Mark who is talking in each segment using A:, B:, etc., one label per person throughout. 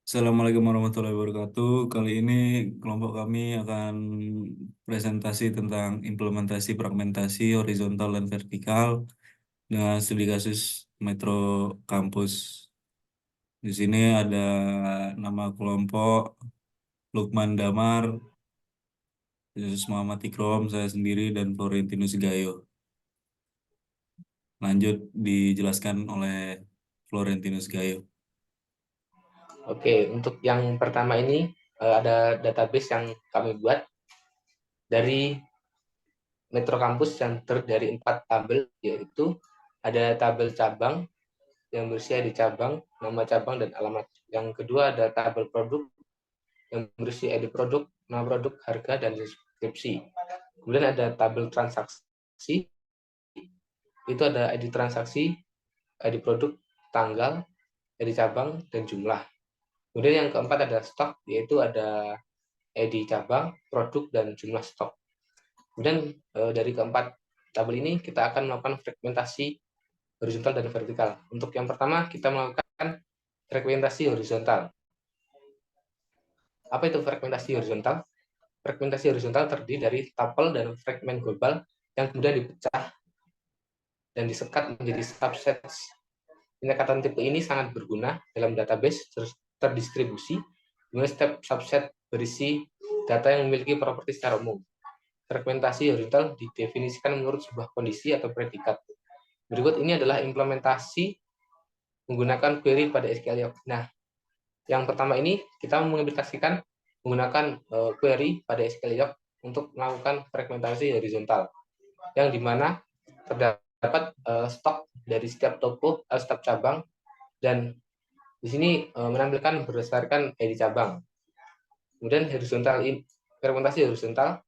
A: Assalamualaikum warahmatullahi wabarakatuh. Kali ini kelompok kami akan presentasi tentang implementasi fragmentasi horizontal dan vertikal dengan studi kasus Metro Kampus. Di sini ada nama kelompok Lukman Damar, Yesus Muhammad Ikrom, saya sendiri, dan Florentinus Gayo. Lanjut dijelaskan oleh Florentinus Gayo.
B: Oke, untuk yang pertama ini ada database yang kami buat dari Metro Campus yang terdiri dari 4 tabel, yaitu ada tabel cabang yang berisi ID cabang, nama cabang, dan alamat. Yang kedua ada tabel produk yang berisi ID produk, nama produk, harga, dan deskripsi. Kemudian ada tabel transaksi, itu ada ID transaksi, ID produk, tanggal, ID cabang, dan jumlah. Kemudian yang keempat ada stok, yaitu ada ID cabang, produk, dan jumlah stok. Kemudian dari keempat tabel ini kita akan melakukan fragmentasi horizontal dan vertikal. Untuk yang pertama kita melakukan fragmentasi horizontal. Apa itu fragmentasi horizontal? Fragmentasi horizontal terdiri dari tapel dan fragmen global yang kemudian dipecah dan disekat menjadi subsets. Pendekatan tipe ini sangat berguna dalam database terdistribusi, di mana setiap subset berisi data yang memiliki properti secara umum. Fragmentasi horizontal didefinisikan menurut sebuah kondisi atau predikat. Berikut ini adalah implementasi menggunakan query pada SQL Yoke. Nah, yang pertama ini kita mengimplementasikan menggunakan query pada SQL Yoke untuk melakukan fragmentasi horizontal, yang dimana terdapat stok dari setiap toko, setiap cabang, dan di sini menampilkan berdasarkan ID cabang. Kemudian fragmentasi horizontal,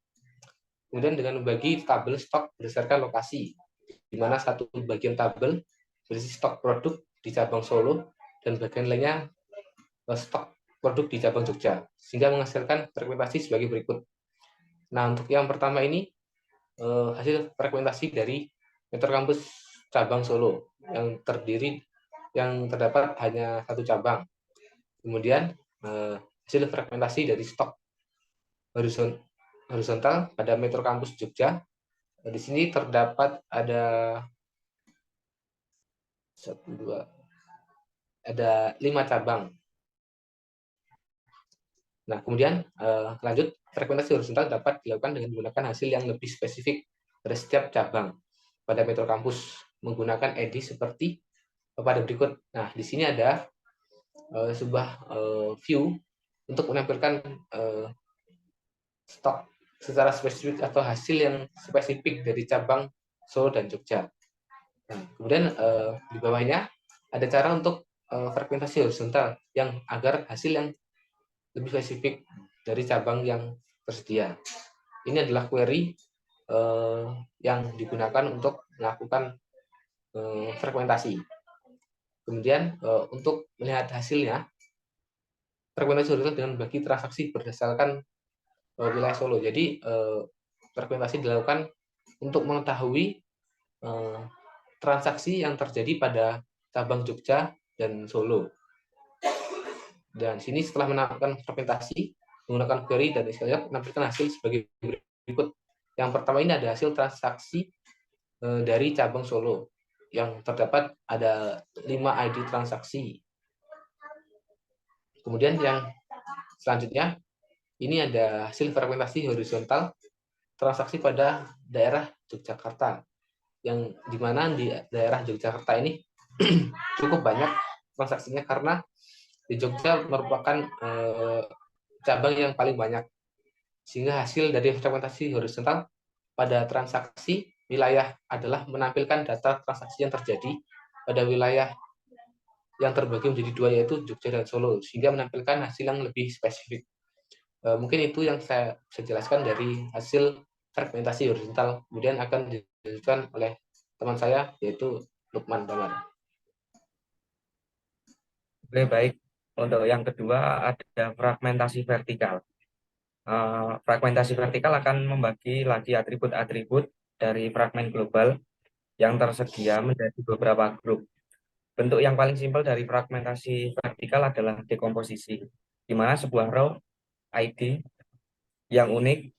B: kemudian dengan membagi tabel stok berdasarkan lokasi, di mana satu bagian tabel berisi stok produk di cabang Solo dan bagian lainnya stok produk di cabang Jogja, sehingga menghasilkan fragmentasi sebagai berikut. Nah, untuk yang pertama ini hasil fragmentasi dari Metro Campus cabang Solo yang terdapat hanya satu cabang. Kemudian hasil fragmentasi dari stok horizontal pada Metro Campus Jogja. Di sini terdapat ada 5 cabang. Nah, kemudian lanjut, fragmentasi horizontal dapat dilakukan dengan menggunakan hasil yang lebih spesifik pada setiap cabang pada Metro Campus menggunakan ID seperti pada berikut. Nah, di sini ada sebuah view untuk menampilkan stok secara spesifik atau hasil yang spesifik dari cabang Solo dan Jogja. Nah, kemudian di bawahnya ada cara untuk fragmentasi horizontal yang agar hasil yang lebih spesifik dari cabang yang tersedia. Ini adalah query yang digunakan untuk melakukan fragmentasi. Kemudian untuk melihat hasilnya, fragmentasi horizontal dengan bagi transaksi berdasarkan wilayah Solo. Jadi fragmentasi dilakukan untuk mengetahui transaksi yang terjadi pada cabang Jogja dan Solo. Dan sini setelah melakukan fragmentasi menggunakan query dan SQL Yoke menampilkan hasil sebagai berikut. Yang pertama ini ada hasil transaksi dari cabang Solo yang terdapat ada 5 ID transaksi. Kemudian yang selanjutnya ini ada hasil fragmentasi horizontal transaksi pada daerah Yogyakarta, yang dimana di daerah Yogyakarta ini cukup banyak transaksinya karena di Jogja merupakan cabang yang paling banyak, sehingga hasil dari fragmentasi horizontal pada transaksi wilayah adalah menampilkan data transaksi yang terjadi pada wilayah yang terbagi menjadi 2, yaitu Jogja dan Solo, sehingga menampilkan hasil yang lebih spesifik. Mungkin itu yang saya bisa jelaskan dari hasil fragmentasi horizontal. Kemudian akan dilanjutkan oleh teman saya, yaitu Lukman Damar.
C: Oke, baik. Untuk yang kedua ada fragmentasi vertikal. Fragmentasi vertikal akan membagi lagi atribut-atribut dari fragmen global yang tersedia menjadi beberapa grup. Bentuk yang paling simpel dari fragmentasi vertikal adalah dekomposisi, di mana sebuah row ID yang unik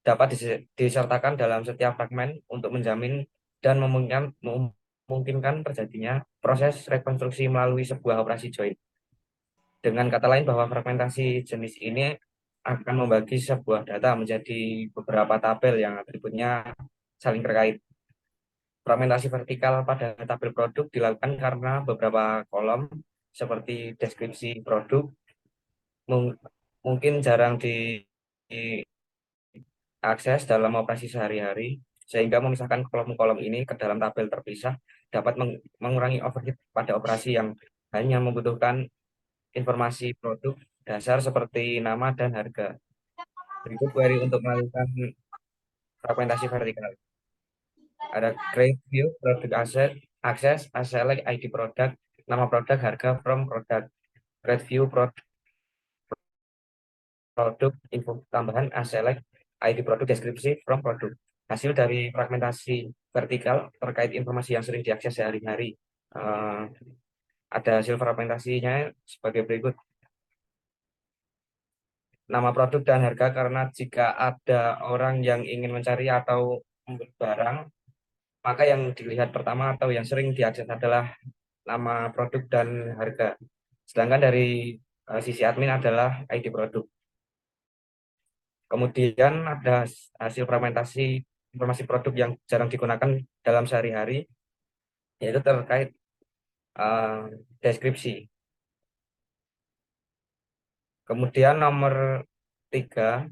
C: dapat disertakan dalam setiap fragmen untuk menjamin dan memungkinkan terjadinya proses rekonstruksi melalui sebuah operasi join. Dengan kata lain bahwa fragmentasi jenis ini akan membagi sebuah data menjadi beberapa tabel yang atributnya saling terkait. Fragmentasi vertikal pada tabel produk dilakukan karena beberapa kolom seperti deskripsi produk mungkin jarang diakses dalam operasi sehari-hari, sehingga memisahkan kolom-kolom ini ke dalam tabel terpisah dapat mengurangi overhead pada operasi yang hanya membutuhkan informasi produk dasar seperti nama dan harga. Berikut query untuk melakukan fragmentasi vertikal. Ada create view, product asset, access, select ID product, nama produk, harga from product. Create view produk, info tambahan, select ID produk, deskripsi from produk. Hasil dari fragmentasi vertikal terkait informasi yang sering diakses sehari-hari. Ada hasil fragmentasinya sebagai berikut. Nama produk dan harga, karena jika ada orang yang ingin mencari atau membeli barang, maka yang dilihat pertama atau yang sering diakses adalah nama produk dan harga. Sedangkan dari sisi admin adalah ID produk. Kemudian ada hasil fragmentasi informasi produk yang jarang digunakan dalam sehari-hari, yaitu terkait deskripsi. Kemudian nomor 3,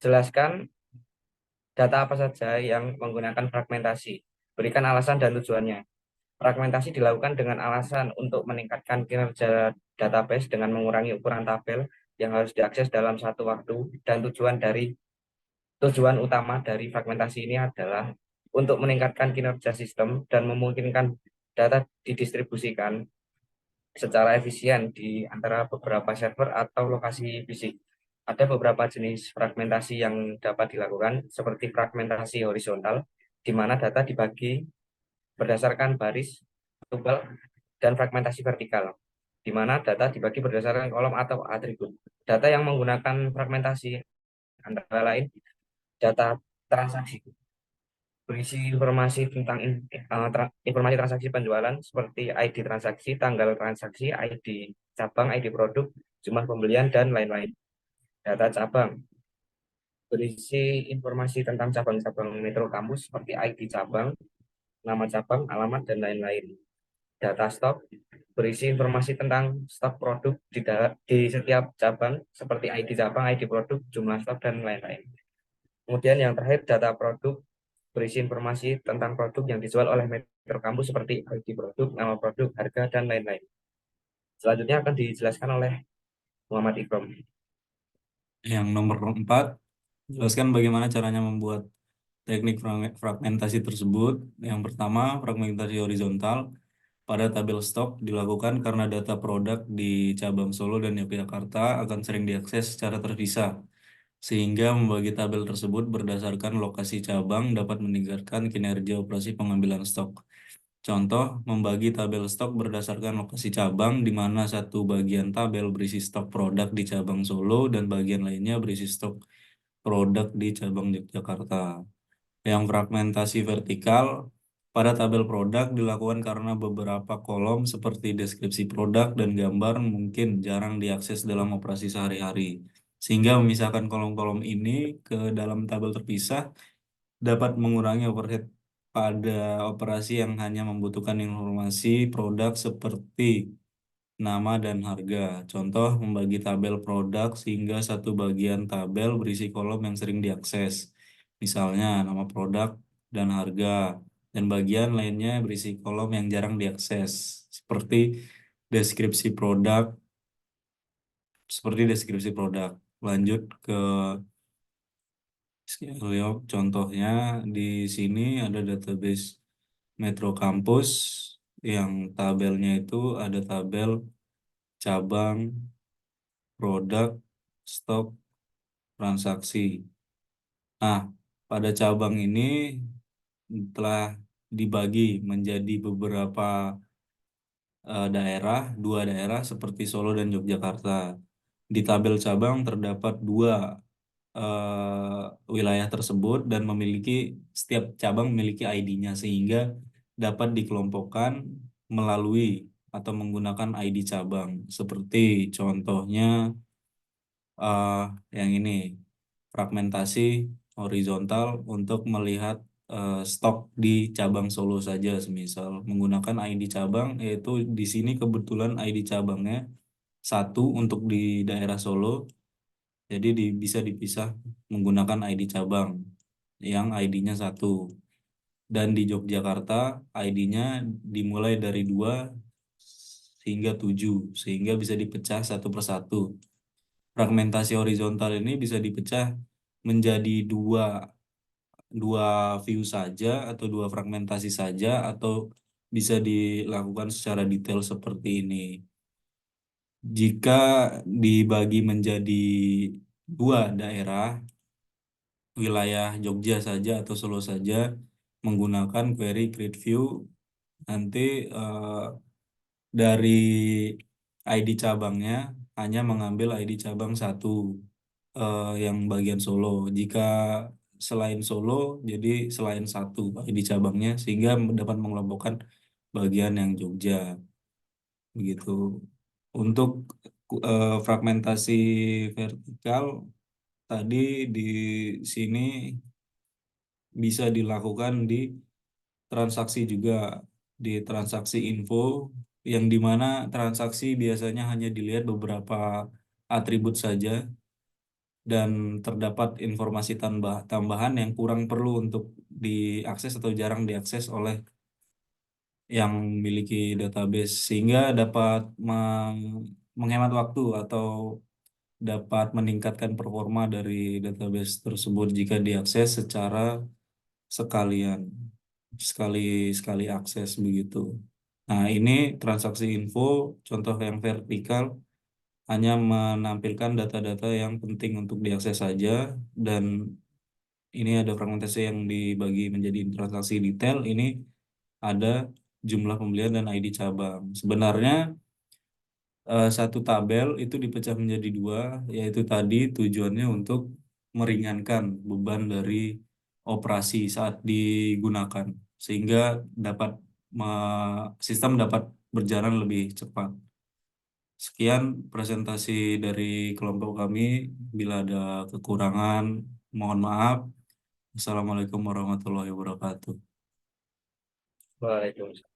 C: jelaskan data apa saja yang menggunakan fragmentasi. Berikan alasan dan tujuannya. Fragmentasi dilakukan dengan alasan untuk meningkatkan kinerja database dengan mengurangi ukuran tabel yang harus diakses dalam satu waktu, dan tujuan utama dari fragmentasi ini adalah untuk meningkatkan kinerja sistem dan memungkinkan data didistribusikan secara efisien di antara beberapa server atau lokasi fisik. Ada beberapa jenis fragmentasi yang dapat dilakukan, seperti fragmentasi horizontal, di mana data dibagi berdasarkan baris, tubal, dan fragmentasi vertikal, di mana data dibagi berdasarkan kolom atau atribut. Data yang menggunakan fragmentasi antara lain data transaksi, berisi informasi tentang informasi transaksi penjualan seperti ID transaksi, tanggal transaksi, ID cabang, ID produk, jumlah pembelian, dan lain-lain. Data cabang berisi informasi tentang cabang-cabang Metro Kampus seperti ID cabang, nama cabang, alamat, dan lain-lain. Data stok berisi informasi tentang stok produk di setiap cabang seperti ID cabang, ID produk, jumlah stok, dan lain-lain. Kemudian yang terakhir, data produk berisi informasi tentang produk yang dijual oleh Metro Kampus seperti ID produk, nama produk, harga, dan lain-lain. Selanjutnya akan dijelaskan oleh Muhammad Ikrom.
A: Yang nomor 4, jelaskan bagaimana caranya membuat teknik fragmentasi tersebut. Yang pertama, fragmentasi horizontal pada tabel stok dilakukan karena data produk di cabang Solo dan Yogyakarta akan sering diakses secara terpisah, sehingga membagi tabel tersebut berdasarkan lokasi cabang dapat meningkatkan kinerja operasi pengambilan stok. Contoh, membagi tabel stok berdasarkan lokasi cabang, di mana satu bagian tabel berisi stok produk di cabang Solo dan bagian lainnya berisi stok produk di cabang Yogyakarta. Yang fragmentasi vertikal pada tabel produk dilakukan karena beberapa kolom seperti deskripsi produk dan gambar mungkin jarang diakses dalam operasi sehari-hari. Sehingga memisahkan kolom-kolom ini ke dalam tabel terpisah dapat mengurangi overhead pada operasi yang hanya membutuhkan informasi produk seperti nama dan harga. Contoh, membagi tabel produk sehingga satu bagian tabel berisi kolom yang sering diakses. Misalnya nama produk dan harga, dan bagian lainnya berisi kolom yang jarang diakses, seperti deskripsi produk, Lanjut ke contohnya, di sini ada database Metro Kampus yang tabelnya itu ada tabel cabang, produk, stok, transaksi. Nah, pada cabang ini telah dibagi menjadi beberapa daerah, 2 daerah seperti Solo dan Yogyakarta. Di tabel cabang terdapat 2 wilayah tersebut dan setiap cabang memiliki ID-nya sehingga dapat dikelompokkan melalui atau menggunakan ID cabang. Seperti contohnya eh, yang ini, fragmentasi horizontal untuk melihat stok di cabang Solo saja, semisal menggunakan ID cabang, yaitu di sini kebetulan ID cabangnya 1 untuk di daerah Solo, jadi bisa dipisah menggunakan ID cabang yang ID-nya 1. Dan di Yogyakarta ID-nya dimulai dari 2 hingga 7, sehingga bisa dipecah satu persatu. Fragmentasi horizontal ini bisa dipecah menjadi dua view saja atau 2 fragmentasi saja, atau bisa dilakukan secara detail seperti ini. Jika dibagi menjadi 2 daerah, wilayah Jogja saja atau Solo saja, menggunakan query create view, nanti dari ID cabangnya hanya mengambil ID cabang 1 yang bagian Solo. Jika selain Solo, jadi selain 1 ID cabangnya, sehingga dapat mengelompokkan bagian yang Jogja. Begitu. Untuk fragmentasi vertikal tadi di sini bisa dilakukan di transaksi juga, di transaksi info, yang dimana transaksi biasanya hanya dilihat beberapa atribut saja dan terdapat informasi tambahan yang kurang perlu untuk diakses atau jarang diakses oleh yang memiliki database, sehingga dapat menghemat waktu atau dapat meningkatkan performa dari database tersebut jika diakses secara sekalian, sekali sekali akses begitu. Nah, ini transaksi info contoh yang vertikal hanya menampilkan data-data yang penting untuk diakses saja, dan ini ada fragmentasi yang dibagi menjadi transaksi detail. Ini ada jumlah pembelian dan ID cabang. Sebenarnya satu tabel itu dipecah menjadi 2, yaitu tadi tujuannya untuk meringankan beban dari operasi saat digunakan, sehingga dapat sistem dapat berjalan lebih cepat. Sekian presentasi dari kelompok kami. Bila ada kekurangan, mohon maaf. Assalamualaikum warahmatullahi wabarakatuh.
C: Waalaikumsalam.